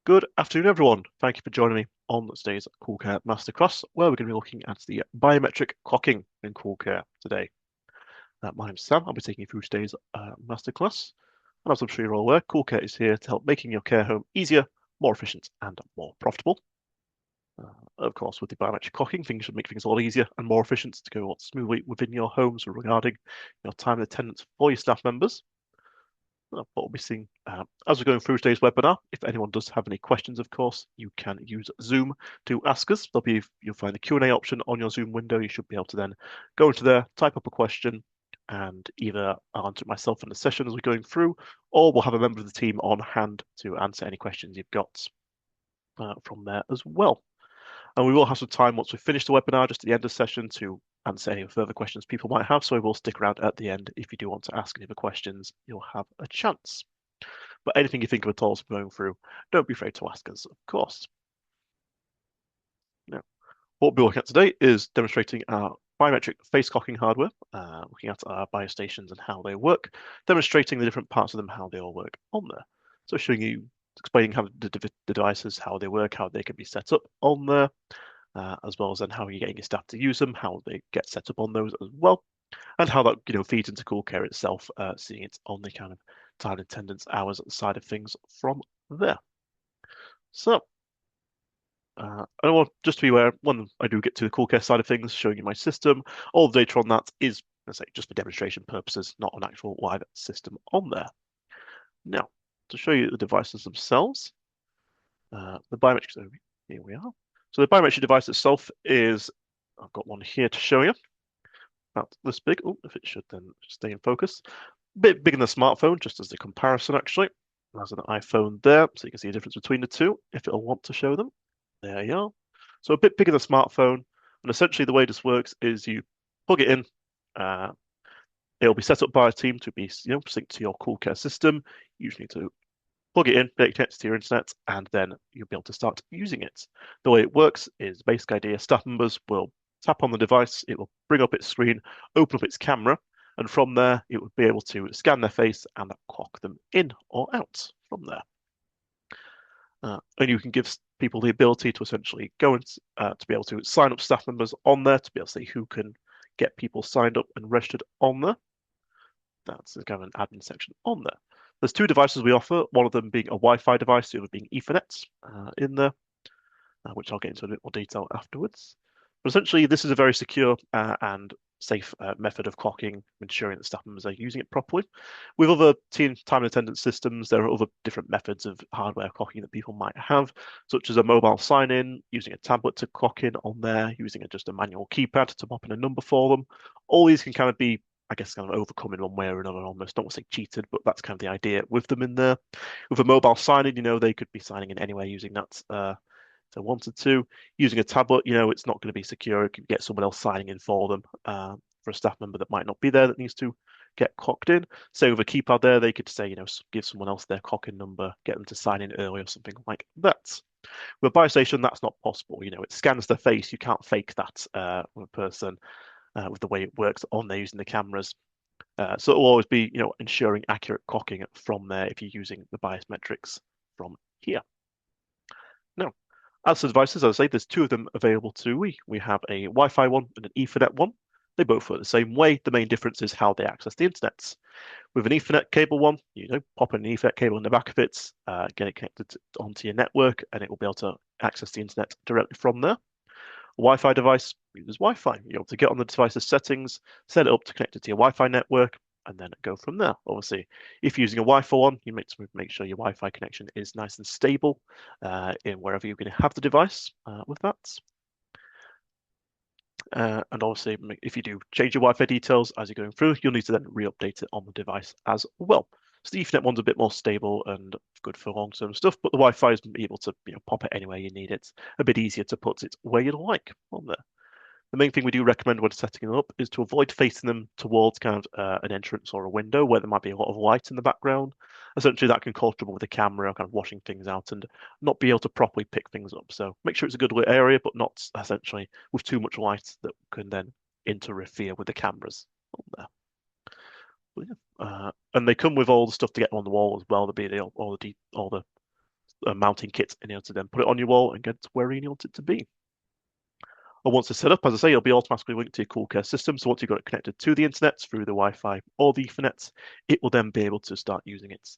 Good afternoon, everyone. Thank you for joining me on today's CoolCare Masterclass, where we're going to be looking at the biometric clocking in CoolCare today. My name's Sam. I'll be taking you through today's masterclass. And as I'm sure you're all aware, CoolCare is here to help making your care home easier, more efficient, and more profitable. Of course, with the biometric clocking, things should make things a lot easier and more efficient to go smoothly within your homes regarding your time and attendance for your staff members. What we'll be seeing as we're going through today's webinar. If anyone does have any questions, of course, you can use Zoom to ask us. You'll find the Q&A option on your Zoom window. You should be able to then go into there, type up a question, and either I'll answer it myself in the session as we're going through, or we'll have a member of the team on hand to answer any questions you've got from there as well. And we will have some time once we finish the webinar, just at the end of the session, to answer any further questions people might have. So we will stick around at the end. If you do want to ask any other questions, you'll have a chance. But anything you think of at all as we're going through, don't be afraid to ask us, of course. Now, what we'll be looking at today is demonstrating our biometric face clocking hardware, looking at our biostations and how they work, demonstrating the different parts of them, how they all work on there. So showing you, explaining how the devices, how they work, how they can be set up on there, as well as then how you're getting your staff to use them, how they get set up on those as well, and how that feeds into CoolCare itself, seeing it on the kind of time attendance hours side of things from there. So, I want just to be aware, when I do get to the CoolCare side of things, showing you my system, all the data on that is, let's say, just for demonstration purposes, not an actual live system on there. Now, to show you the devices themselves, the biometrics, here we are. So the biometric device itself is, I've got one here to show you, about this big. Oh, if it should then stay in focus. A bit bigger than a smartphone, just as a comparison, actually. There's an iPhone there, so you can see the difference between the two if it'll want to show them. There you are. So a bit bigger than a smartphone. And essentially the way this works is you plug it in. It'll be set up by a team to be, synced to your CoolCare system. You usually need to plug it in, get it connected to your internet, and then you'll be able to start using it. The way it works is the basic idea: staff members will tap on the device, it will bring up its screen, open up its camera, and from there it would be able to scan their face and clock them in or out from there. And you can give people the ability to essentially go and to be able to sign up staff members on there, to be able to see who can get people signed up and registered on there. That's kind of an admin section on there. There's two devices we offer, one of them being a Wi-Fi device, the other being Ethernet in there, which I'll get into a bit more detail afterwards. But essentially, this is a very secure and safe method of clocking, ensuring that staff members are using it properly. With other team time and attendance systems, there are other different methods of hardware clocking that people might have, such as a mobile sign-in, using a tablet to clock in on there, using just a manual keypad to pop in a number for them. All these can kind of be, I guess, kind of overcome in one way or another, almost. Don't want to say cheated, but that's kind of the idea with them in there. With a mobile sign-in, they could be signing in anywhere using that if they wanted to. Using a tablet, it's not going to be secure. You could get someone else signing in for them for a staff member that might not be there that needs to get clocked in. So with a keypad there, they could say, give someone else their clock-in number, get them to sign in early or something like that. With a biostation, that's not possible. It scans their face. You can't fake that with a person with the way it works on there using the cameras. So it will always be, ensuring accurate clocking from there if you're using the biometrics from here. Now, as for devices, as I say, there's two of them available too. We have a Wi-Fi one and an Ethernet one. They both work the same way. The main difference is how they access the internet. With an Ethernet cable one, pop an Ethernet cable in the back of it, get it connected onto your network, and it will be able to access the internet directly from there. A Wi-Fi device uses Wi-Fi. You're able to get on the device's settings, set it up to connect it to your Wi-Fi network, and then go from there. Obviously, if you're using a Wi-Fi one, you make sure your Wi-Fi connection is nice and stable in wherever you're going to have the device with that. And obviously, if you do change your Wi-Fi details as you're going through, you'll need to then re-update it on the device as well. So the Ethernet one's a bit more stable and good for long-term stuff, but the Wi-Fi is able to pop it anywhere you need it. A bit easier to put it where you'd like on there. The main thing we do recommend when setting them up is to avoid facing them towards kind of an entrance or a window where there might be a lot of light in the background. Essentially, that can cause trouble with the camera, kind of washing things out and not be able to properly pick things up. So make sure it's a good lit area, but not essentially with too much light that can then interfere with the cameras on there. And they come with all the stuff to get them on the wall as well. There'll be all the a mounting kit in order to then put it on your wall and get it where you want it to be. And once it's set up, as I say, it'll be automatically linked to your CoolCare system. So once you've got it connected to the internet through the Wi-Fi or the Ethernet, it will then be able to start using it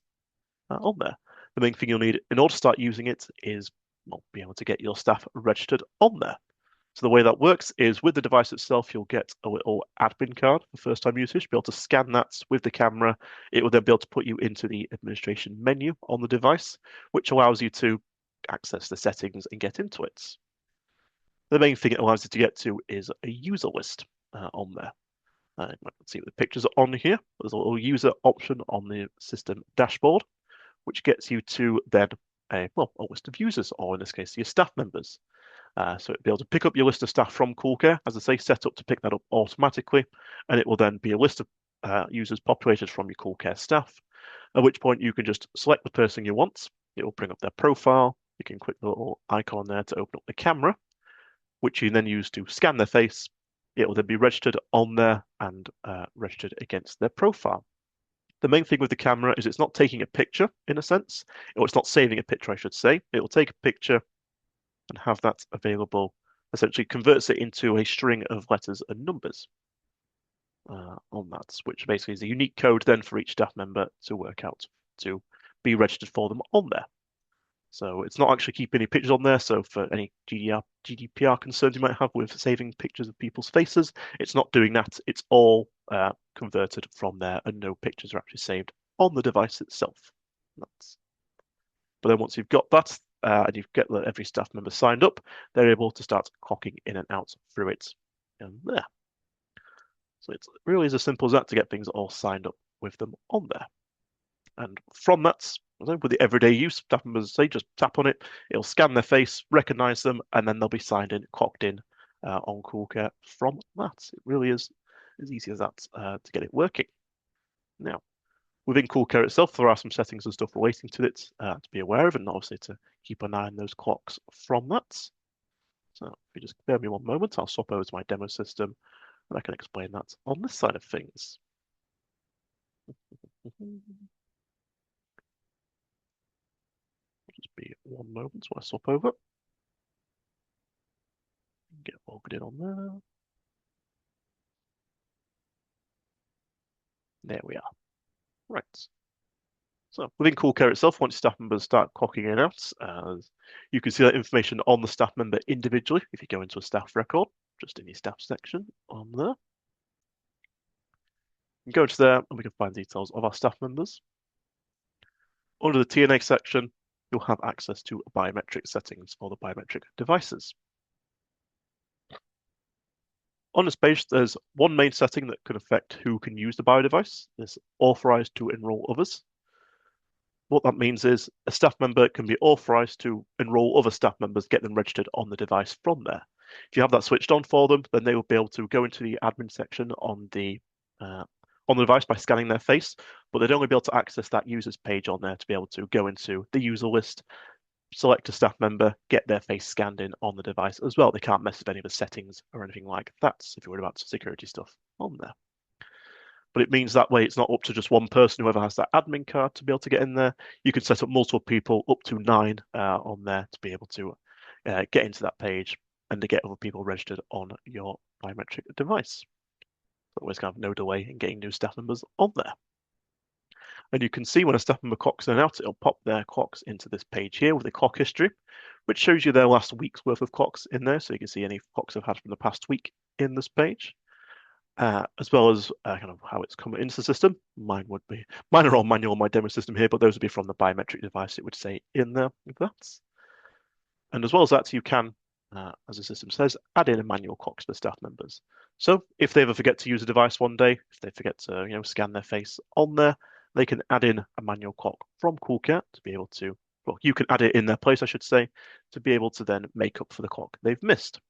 on there. The main thing you'll need in order to start using it is, well, be able to get your staff registered on there. So the way that works is with the device itself, you'll get a little admin card for first-time usage. Be able to scan that with the camera. It will then be able to put you into the administration menu on the device, which allows you to access the settings and get into it. The main thing it allows you to get to is a user list on there. You might see the pictures on here. There's a little user option on the system dashboard, which gets you to then a list of users, or in this case, your staff members. So it'll be able to pick up your list of staff from CoolCare, as I say, set up to pick that up automatically, and it will then be a list of users populated from your CoolCare staff, at which point you can just select the person you want. It will bring up their profile. You can click the little icon there to open up the camera, which you then use to scan their face. It will then be registered on there and registered against their profile. The main thing with the camera is it's not taking a picture in a sense, or it's not saving a picture, I should say. It will take a picture and have that available, essentially converts it into a string of letters and numbers on that, which basically is a unique code then for each staff member to work out to be registered for them on there. So it's not actually keeping any pictures on there. So for any GDPR concerns you might have with saving pictures of people's faces, it's not doing that. It's all converted from there, and no pictures are actually saved on the device itself. But then once you've got that, and you've got every staff member signed up, they're able to start clocking in and out through it and there. So it really is as simple as that to get things all signed up with them on there. And from that, with the everyday use, staff members say just tap on it, it'll scan their face, recognize them, and then they'll be signed in, clocked in on CoolCare from that. It really is as easy as that to get it working. Now, within CoolCare itself, there are some settings and stuff relating to it to be aware of, and obviously to keep an eye on those clocks from that. So if you just bear me one moment, I'll swap over to my demo system, and I can explain that on this side of things. Just be one moment while I swap over. Get logged in on there. There we are. Right. So within CoolCare itself, once staff members start clocking in and out, you can see that information on the staff member individually if you go into a staff record, just in your staff section on there. You can go into there and we can find details of our staff members. Under the TNA section, you'll have access to biometric settings for the biometric devices. On this page, there's one main setting that can affect who can use the bio device. It's authorized to enroll others. What that means is a staff member can be authorized to enroll other staff members, get them registered on the device from there. If you have that switched on for them, then they will be able to go into the admin section on the device by scanning their face, but they'd only be able to access that users page on there to be able to go into the user list, select a staff member, get their face scanned in on the device as well. They can't mess with any of the settings or anything like that if you're worried about security stuff on there. But it means that way it's not up to just one person, whoever has that admin card, to be able to get in there. You can set up multiple people, up to 9 on there, to be able to get into that page and to get other people registered on your biometric device. So always kind of no delay in getting new staff members on there. And you can see when a staff member clocks in and out, it'll pop their clocks into this page here with the clock history, which shows you their last week's worth of clocks in there. So you can see any clocks they've had from the past week in this page. As well as kind of how it's come into the system. Mine are all manual on my demo system here, but those would be from the biometric device, it would say in there with that. And as well as that, you can, as the system says, add in a manual clock to the staff members. So if they ever forget to use a device one day, if they forget to scan their face on there, they can add in a manual clock from CoolCare to be able to, well, you can add it in their place, I should say, to be able to then make up for the clock they've missed.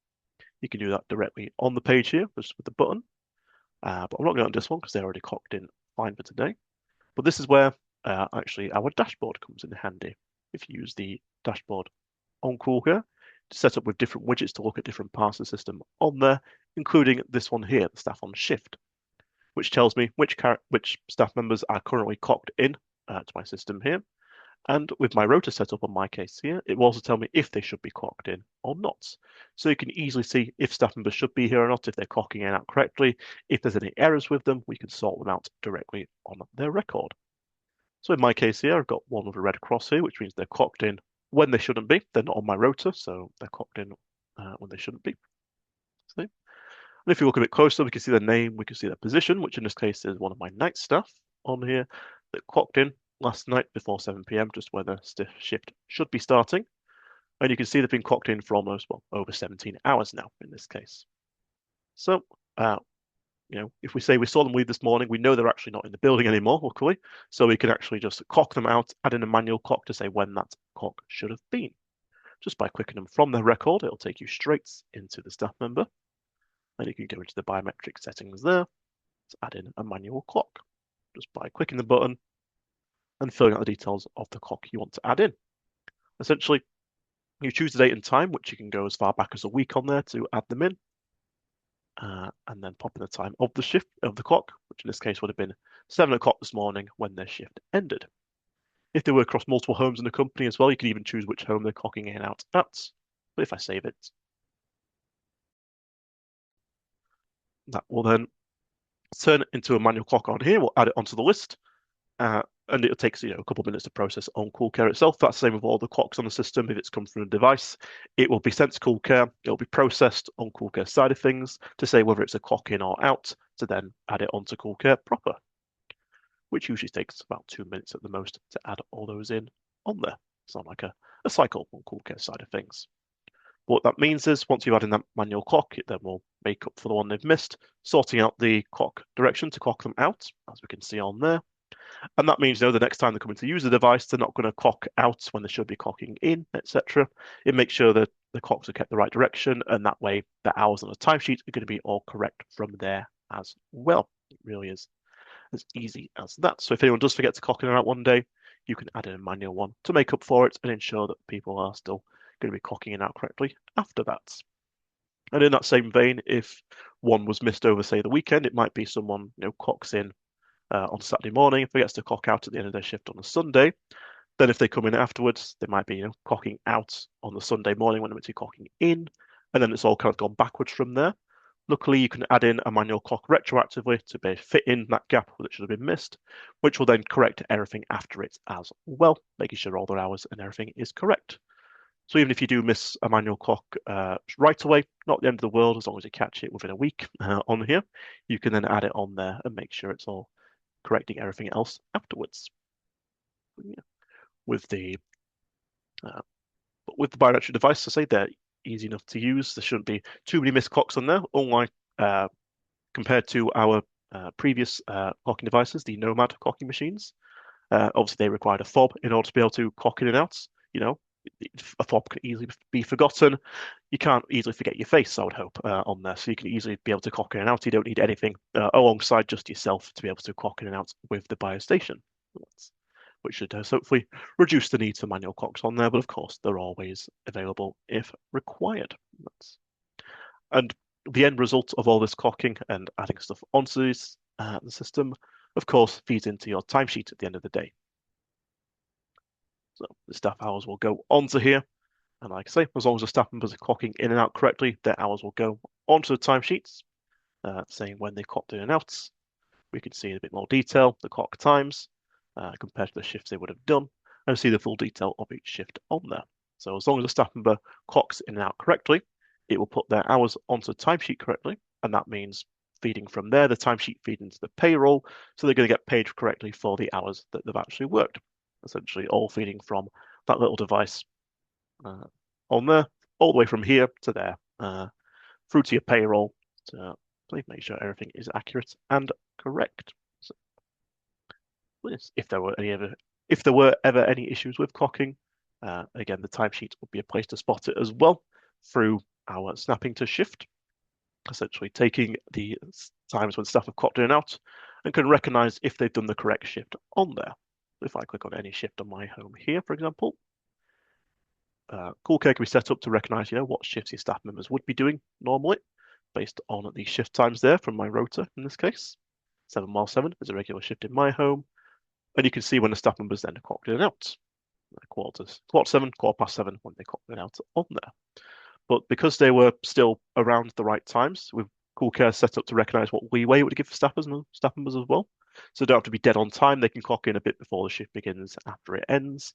You can do that directly on the page here, just with the button. But I'm not going to do this one because they're already clocked in fine for today. But this is where actually our dashboard comes in handy. If you use the dashboard on CoolCare to set up with different widgets to look at different parts of the system on there, including this one here, the staff on shift, which tells me which staff members are currently clocked in to my system here, And with my rotor set up on my case here, it will also tell me if they should be clocked in or not. So you can easily see if staff members should be here or not, if they're clocking in out correctly. If there's any errors with them, we can sort them out directly on their record. So in my case here, I've got one with a red cross here, which means they're clocked in when they shouldn't be. They're not on my rotor, so they're clocked in when they shouldn't be. See? And if you look a bit closer, we can see their name, we can see their position, which in this case is one of my night staff on here that clocked in last night before 7 p.m., just where the shift should be starting. And you can see they've been clocked in for almost, well, over 17 hours now in this case. So, if we say we saw them leave this morning, we know they're actually not in the building anymore, luckily. So we can actually just clock them out, add in a manual clock to say when that clock should have been. Just by clicking them from their record, it'll take you straight into the staff member. And you can go into the biometric settings there to add in a manual clock. Just by clicking the button and filling out the details of the clock you want to add in. Essentially, you choose the date and time, which you can go as far back as a week on there to add them in. And then pop in the time of the shift of the clock, which in this case would have been 7 o'clock this morning when their shift ended. If they were across multiple homes in the company as well, you can even choose which home they're clocking in and out at. But if I save it, that will then turn it into a manual clock on here. We'll add it onto the list. And it takes a couple of minutes to process on CoolCare itself. That's the same with all the clocks on the system. If it's come from a device, it will be sent to CoolCare. It'll be processed on CoolCare side of things to say whether it's a clock in or out, to then add it onto CoolCare proper, which usually takes about 2 minutes at the most to add all those in on there. It's not like a cycle on CoolCare side of things. What that means is once you've added that manual clock, it then will make up for the one they've missed, sorting out the clock direction to clock them out, as we can see on there. And that means, the next time they're coming to use the device, they're not going to clock out when they should be clocking in, etc. It makes sure that the clocks are kept the right direction, and that way the hours on the timesheet are going to be all correct from there as well. It really is as easy as that. So if anyone does forget to clock in or out one day, you can add in a manual one to make up for it and ensure that people are still going to be clocking in and out correctly after that. And in that same vein, if one was missed over, say, the weekend, it might be someone clocks in on Saturday morning, forgets to clock out at the end of their shift on a Sunday. Then if they come in afterwards, they might be clocking out on the Sunday morning when they're meant to be clocking in, and then it's all kind of gone backwards from there. Luckily, you can add in a manual clock retroactively to fit in that gap that should have been missed, which will then correct everything after it as well, making sure all their hours and everything is correct. So even if you do miss a manual clock right away, not the end of the world, as long as you catch it within a week on here, you can then add it on there and make sure it's all correcting everything else afterwards. Yeah. With the biometric device, I say they're easy enough to use. There shouldn't be too many missed clocks on there. Unlike compared to our previous clocking devices, the Nomad clocking machines. Obviously, they required a fob in order to be able to clock in and out. A fob can easily be forgotten. You can't easily forget your face, I would hope, on there. So you can easily be able to clock in and out. You don't need anything alongside just yourself to be able to clock in and out with the BioStation, which should hopefully reduce the need for manual clocks on there. But of course, they're always available if required. And the end result of all this clocking and adding stuff onto the system, of course, feeds into your timesheet at the end of the day. So the staff hours will go onto here. And like I say, as long as the staff members are clocking in and out correctly, their hours will go onto the timesheets, saying when they clocked in and out. We can see in a bit more detail the clock times compared to the shifts they would have done, and see the full detail of each shift on there. So as long as the staff member clocks in and out correctly, it will put their hours onto the timesheet correctly, and that means feeding from there, the timesheet feed into the payroll, so they're going to get paid correctly for the hours that they've actually worked. Essentially, all feeding from that little device on there, all the way from here to there, through to your payroll to please make sure everything is accurate and correct. So, if there were ever any issues with clocking, again, the timesheet would be a place to spot it as well through our snapping to shift, essentially taking the times when staff have clocked in and out and can recognize if they've done the correct shift on there. If I click on any shift on my home here, for example, CoolCare can be set up to recognize, what shifts your staff members would be doing normally, based on the shift times there from my rotor in this case. 7 while 7 is a regular shift in my home, and you can see when the staff members then clocked in and out. quarter 7, 7:15 when they clocked it out on there. But because they were still around the right times, with CoolCare set up to recognize what leeway it would give staff members as well. So they don't have to be dead on time. They can clock in a bit before the shift begins, after it ends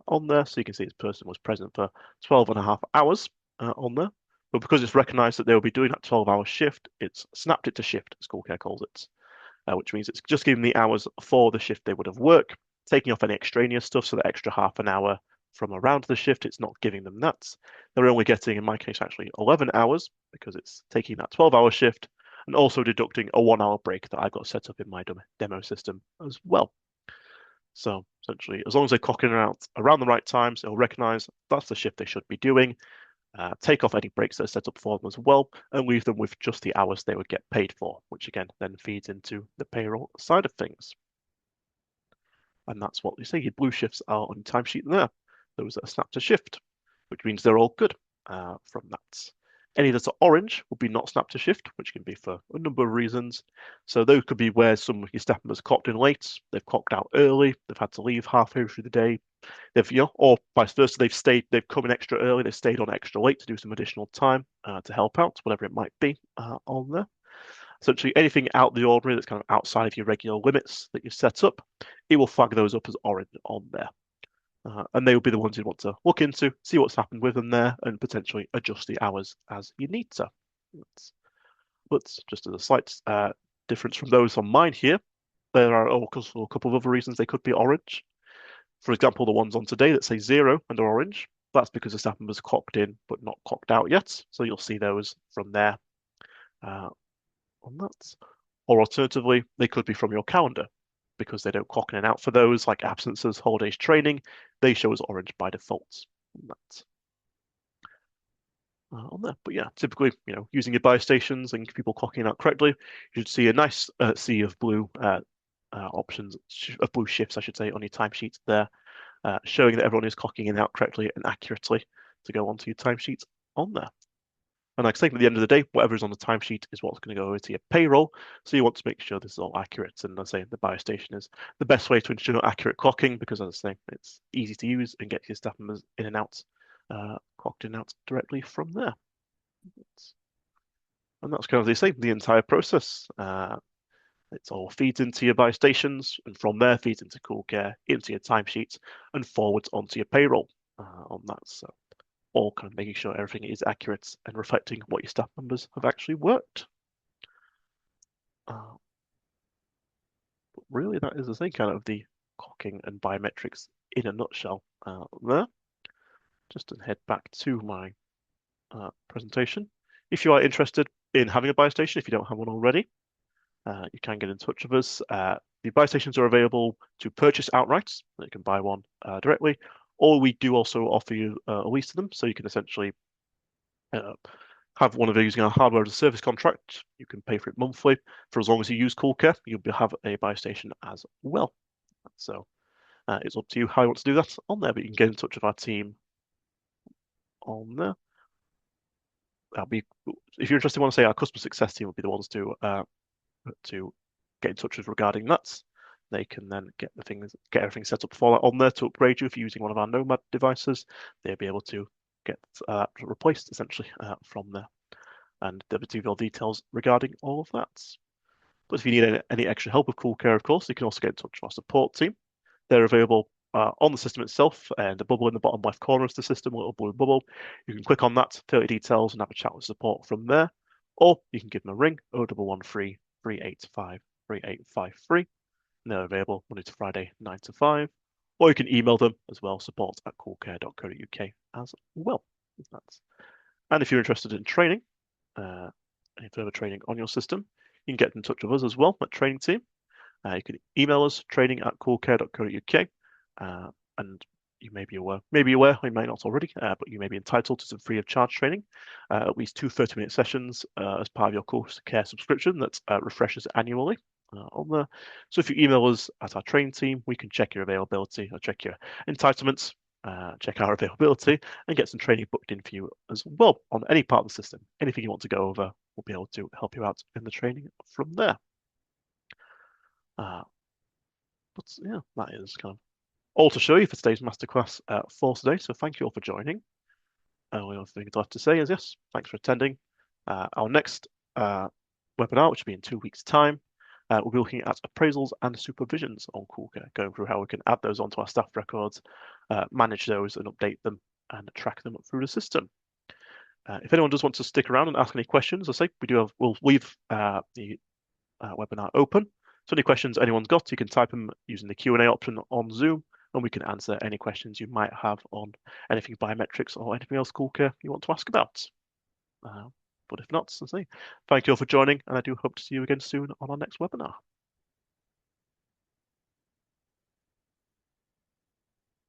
on there. So you can see this person was present for 12.5 hours on there. But because it's recognized that they'll be doing that 12-hour shift, it's snapped it to shift, as CoolCare calls it, which means it's just giving the hours for the shift they would have worked, taking off any extraneous stuff, so the extra half an hour from around the shift, it's not giving them that. They're only getting, in my case, actually 11 hours because it's taking that 12-hour shift and also deducting a 1-hour break that I've got set up in my demo system as well. So essentially, as long as they clock in and out around the right times, it'll recognize that's the shift they should be doing, take off any breaks that are set up for them as well, and leave them with just the hours they would get paid for, which again then feeds into the payroll side of things. And that's what they say. Your blue shifts are on your timesheet there. Those that are snapped to shift, which means they're all good from that. Any that are orange will be not snapped to shift, which can be for a number of reasons. So those could be where some of your staff members clocked in late, they've clocked out early, they've had to leave halfway through the day, they've, or vice versa, they've come in extra early, they've stayed on extra late to do some additional time to help out, whatever it might be on there. Essentially, anything out of the ordinary that's kind of outside of your regular limits that you've set up, it will flag those up as orange on there. And they will be the ones you want to look into, see what's happened with them there, and potentially adjust the hours as you need to. But just as a slight difference from those on mine here, there are also a couple of other reasons they could be orange. For example, the ones on today that say 0 and are orange, that's because the staff member's clocked in but not clocked out yet. So you'll see those from there on that. Or alternatively, they could be from your calendar because they don't clock in and out for those, like absences, holidays, training. They show as orange by default on there. But yeah, typically, using your buy stations and people clocking out correctly, you should see a nice sea of blue options, of blue shifts, I should say, on your timesheet there, showing that everyone is clocking in and out correctly and accurately to go onto your timesheet on there. And like I say, at the end of the day, whatever is on the timesheet is what's going to go over to your payroll. So you want to make sure this is all accurate. And as I say, the biostation is the best way to ensure accurate clocking because, as I say, it's easy to use and get your staff members in and out, clocked in and out directly from there. And that's kind of the entire process. It all feeds into your biostations, and from there feeds into CoolCare, into your timesheets, and forwards onto your payroll on that. So all kind of making sure everything is accurate and reflecting what your staff members have actually worked. But really, that is the thing, kind of the clocking and biometrics in a nutshell there. Just to head back to my presentation. If you are interested in having a biostation, if you don't have one already, you can get in touch with us. The biostations are available to purchase outright. You can buy one directly, or we do also offer you a lease to them, so you can essentially have one of those using our hardware as a service contract. You can pay for it monthly for as long as you use CoolCare. You'll have a biostation as well. So it's up to you how you want to do that on there, but you can get in touch with our team on there. If you're interested, I want to say our customer success team will be the ones to get in touch with regarding that. They can then get everything set up for that on there to upgrade you if you're using one of our Nomad devices. They'll be able to get replaced essentially from there, and they'll be all details regarding all of that. But if you need any extra help with CoolCare, of course, you can also get in touch with our support team. They're available on the system itself, and the bubble in the bottom left corner of the system, a little blue bubble. You can click on that, fill your details, and have a chat with support from there. Or you can give them a ring, 0113 385 3853. And they're available Monday to Friday, 9 to 5. Or you can email them as well, support@coolcare.co.uk as well. And if you're interested in training, any further training on your system, you can get in touch with us as well at training team. You can email us training@coolcare.co.uk, and you may be aware, you may not already, but you may be entitled to some free of charge training, at least 2 30-minute sessions as part of your CoolCare subscription that refreshes annually on there. So if you email us at our training team, we can check your availability, or check your entitlements, check our availability, and get some training booked in for you as well on any part of the system. Anything you want to go over, we'll be able to help you out in the training from there. But yeah, that is kind of all to show you for today's masterclass for today. So thank you all for joining. Only other thing I'd like to say is yes, thanks for attending. Our next webinar, which will be in 2 weeks' time, we'll be looking at appraisals and supervisions on CoolCare, going through how we can add those onto our staff records, manage those and update them and track them through the system. If anyone does want to stick around and ask any questions, I say we'll leave the webinar open. So any questions anyone's got, you can type them using the Q&A option on Zoom, and we can answer any questions you might have on anything biometrics or anything else CoolCare you want to ask about. But if not, as I say, thank you all for joining, and I do hope to see you again soon on our next webinar.